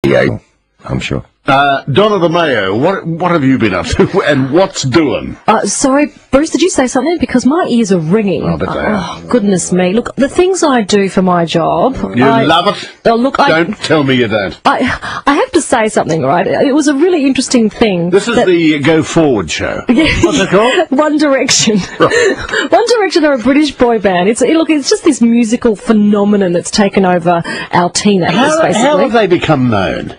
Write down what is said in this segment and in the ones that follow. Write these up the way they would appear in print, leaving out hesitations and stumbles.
Yeah, I'm sure. Donna Demaio, what have you been up to, and what's doing? Sorry, Bruce, did you say something? Because my ears are ringing. I bet they are. Oh, goodness me. Look, the things I do for my job... You love it? Don't tell me you don't. I have to say something, right? It was a really interesting thing. This is the Go Forward show. Yeah. What's it called? One Direction. Right. One Direction are a British boy band. It's just this musical phenomenon that's taken over our teenagers, basically. How have they become known?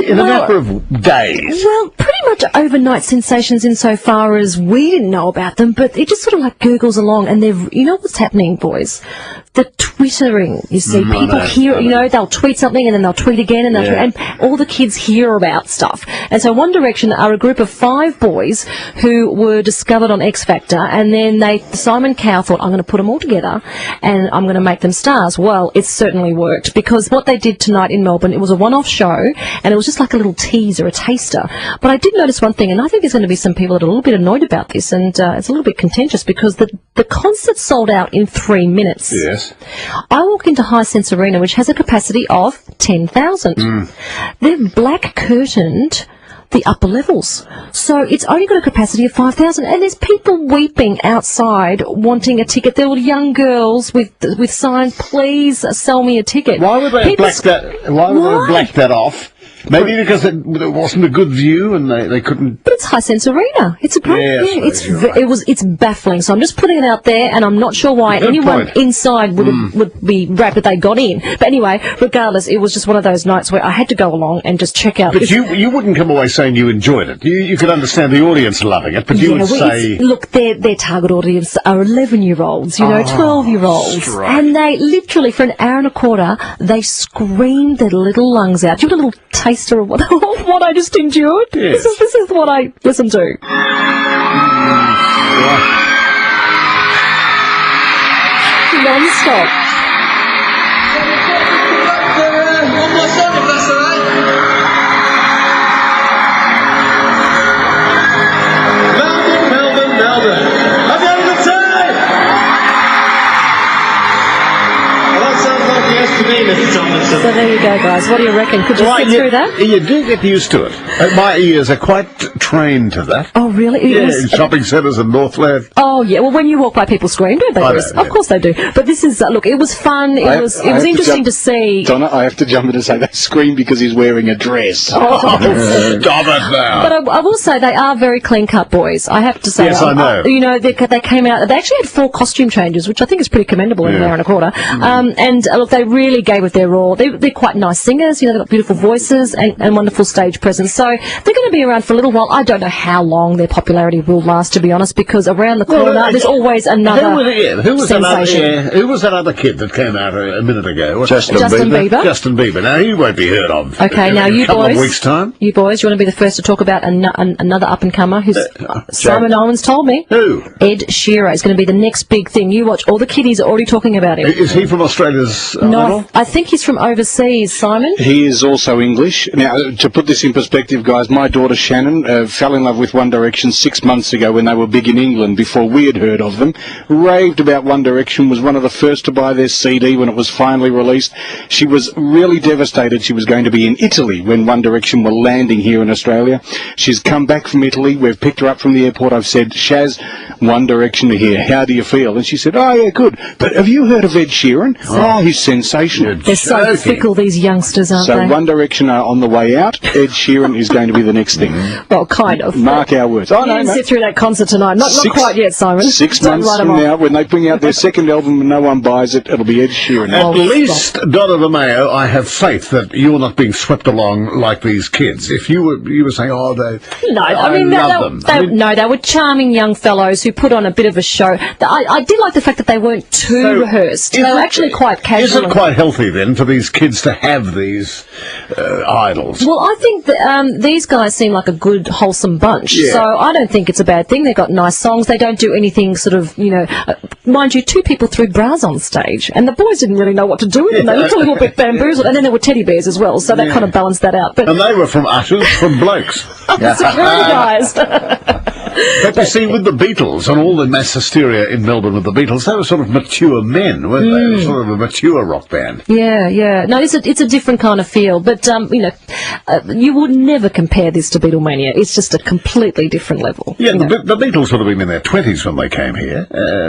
In a matter of days. Well, pretty much overnight sensations insofar as we didn't know about them, but it just sort of like Googles along, and you know what's happening, boys? The twittering, you see, people hear, they'll tweet something and then they'll tweet again, and and all the kids hear about stuff. And so One Direction are a group of 5 boys who were discovered on X Factor, and then Simon Cowell thought, I'm going to put them all together and I'm going to make them stars. Well, it certainly worked, because what they did tonight in Melbourne, it was a one-off show, and it was just like a little teaser, a taster. But I did notice one thing, and I think there's going to be some people that are a little bit annoyed about this, and it's a little bit contentious, because the concert sold out in 3 minutes. Yes. I walk into Hisense Arena, which has a capacity of 10,000. They've black curtained the upper levels, so it's only got a capacity of 5,000, and there's people weeping outside wanting a ticket. There were young girls with signs, please sell me a ticket. Why would they have blacked that off? Maybe because it wasn't a good view and they couldn't. But it's Hisense Arena. It's a great. It's baffling. So I'm just putting it out there, and I'm not sure why anyone inside would be rapt that they got in. But anyway, regardless, it was just one of those nights where I had to go along and just check out. But you wouldn't come away saying you enjoyed it. You could understand the audience loving it, but you would say, look, their target audience are 11-year-olds, 12-year-olds, and they literally for an hour and a quarter they screamed their little lungs out. Do you want a little taster of what I just endured? Yes. This is what I listened to. Non-stop. So there you go, guys. What do you reckon? Could you sit through that? You do get used to it. My ears are quite trained to that. Oh, really? Yeah, in shopping centres in Northland. Oh, yeah. Well, when you walk by, people scream, don't they? Of course they do. But this is, look, it was fun. It was interesting to see. Donna, I have to jump in and say they scream because he's wearing a dress. Oh, stop it now. But I will say they are very clean-cut boys. I have to say. Yes, I know. They came out. They actually had 4 costume changes, which I think is pretty commendable in an hour and a quarter. And look, they really gave it their all. They're quite nice singers. They've got beautiful voices and wonderful stage presence. So they're going to be around for a little while. I don't know how long their popularity will last, to be honest, because around the corner there's always another sensation. Who was that other kid that came out a minute ago? Justin Bieber. Justin Bieber. Now, he won't be heard of. Okay, now you boys. In a couple of weeks' time. You boys, you want to be the first to talk about another up-and-comer who's Simon Owens told me. Who? Ed Sheeran is going to be the next big thing. You watch. All the kiddies are already talking about him. Is he from Australia's level? I think he's from overseas, Simon. He is also English. Now, to put this in perspective, guys, my daughter Shannon fell in love with One Direction 6 months ago when they were big in England, before we had heard of them. Raved about One Direction, was one of the first to buy their CD when it was finally released. She was really devastated. She was going to be in Italy when One Direction were landing here in Australia. She's come back from Italy. We've picked her up from the airport. I've said, Shaz, One Direction are here. How do you feel? And she said, oh, yeah, good. But have you heard of Ed Sheeran? Oh, he's sensational. They're so fickle, these youngsters, aren't they? So One Direction are on the way out. Ed Sheeran is going to be the next thing. Well, kind of. Mark our words. Oh, you didn't sit through that concert tonight. Not quite yet, Simon. 6 months from now, when they bring out their second album and no one buys it, it'll be Ed Sheeran. At least, Donna Demaio, I have faith that you're not being swept along like these kids. If you were saying, oh, they were charming young fellows who put on a bit of a show. I did like the fact that they weren't too rehearsed. They were actually quite casual. Is it quite healthy then for these kids to have these idols? Well, I think that, these guys seem like a good, wholesome bunch. Yeah. So I don't think it's a bad thing. They've got nice songs. They don't do anything sort of, mind you, 2 people threw bras on stage, and the boys didn't really know what to do with them. They looked a little bit bamboozled, and then there were teddy bears as well, so that kind of balanced that out. But And they were from ushers, from blokes. security guys. But you see, with the Beatles and all the mass hysteria in Melbourne with the Beatles, they were sort of mature men, weren't they? They were sort of a mature rock band. Yeah. No, it's a different kind of feel, but you would never compare this to Beatlemania. It's just a completely different level. Yeah, the Beatles would have been in their 20s when they came here,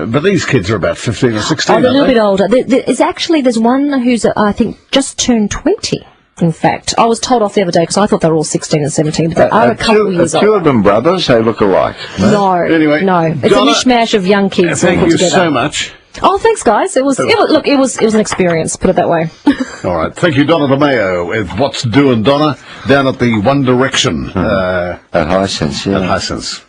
but these kids are about 15 or 16. Oh, they're a little bit older. There's one who's, I think, just turned 20. In fact, I was told off the other day because I thought they were all 16 and 17, but they are a couple of years old. Two of them brothers, they look alike. No, Anyway, no. It's Donna, a mishmash of young kids all thank put you together. so much. Oh, thanks, guys. It was an experience, put it that way. All right, thank you, Donna Demaio, with What's Doing, Donna, down at the One Direction. At Hisense, yeah. At Hisense.